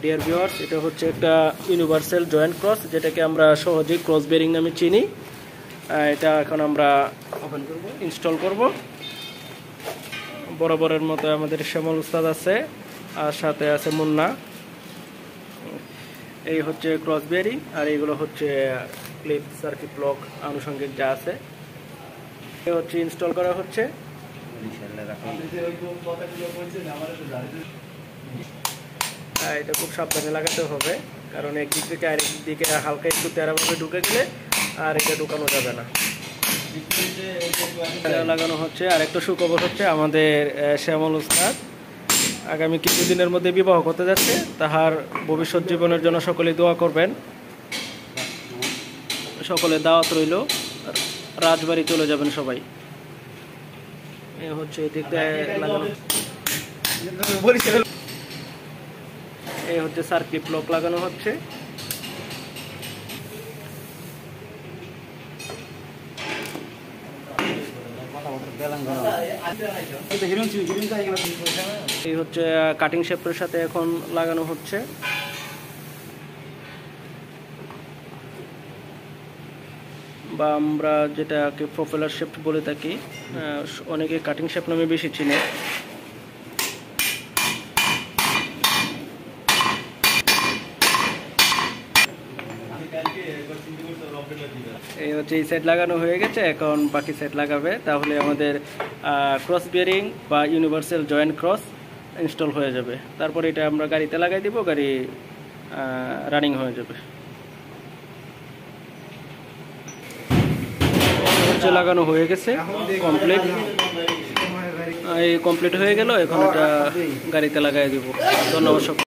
Dear viewers, এটা হচ্ছে একটা ইউনিভার্সাল জয়েন্ট ক্রস, যেটাকে আমরা সহজেই ক্রস বেরিং নামে চিনি। এটা এখন আমরা ওপেন করব, ইনস্টল করব। বরাবরের মতো আমাদের শ্যামল উস্তাদ আছে, আর সাথে আছে মুন্না। এই হচ্ছে ক্রস বেরিং, আর এইগুলো হচ্ছে ক্লিপ, সার্কিট ব্লক, আনুষঙ্গিক যা আছে এই হচ্ছে ইনস্টল করা হচ্ছে। এটা খুব সাবধানে লাগাতে হবে, কারণ একদিক থেকে আরেক দিকে হালকা একটু তেড়াভাবে ঢুকে গেলে আর এটা ঢুকানো যাবে না। লাগানো হচ্ছে। আর একটা সুখবর হচ্ছে, আমাদের শ্যামল উস্তাদ আগামী কিছুদিনের মধ্যে বিবাহ করতে যাচ্ছে। তাহার ভবিষ্যৎ জীবনের জন্য সকলেই দোয়া করবেন। সকলে দাওয়াত রইল, রাজবাড়ি চলে যাবেন সবাই। এ হচ্ছে এদিকে লাগানো, এই হচ্ছে সার্কিট ব্লক লাগানো হচ্ছে। এই হচ্ছে কাটিং শেপের সাথে এখন লাগানো হচ্ছে। বা আমরা যেটাকে প্রপেলার শেপ বলে থাকি, অনেকে কাটিং শেপ নামে বেশি চিনে। এই হচ্ছে এই সাইড লাগানো হয়ে গেছে, এখন বাকি সাইড লাগাবে। তাহলে আমাদের ক্রস বিয়ারিং বা ইউনিভার্সাল জয়েন্ট ক্রস ইনস্টল হয়ে যাবে। তারপরে এটা আমরা গাড়িতে লাগাই দিব, গাড়ি রানিং হয়ে যাবে। হচ্ছে লাগানো হয়ে গেছে, কমপ্লিট। এই কমপ্লিট হয়ে গেল, এখন এটা গাড়িতে লাগাই দিব। ধন্যবাদ।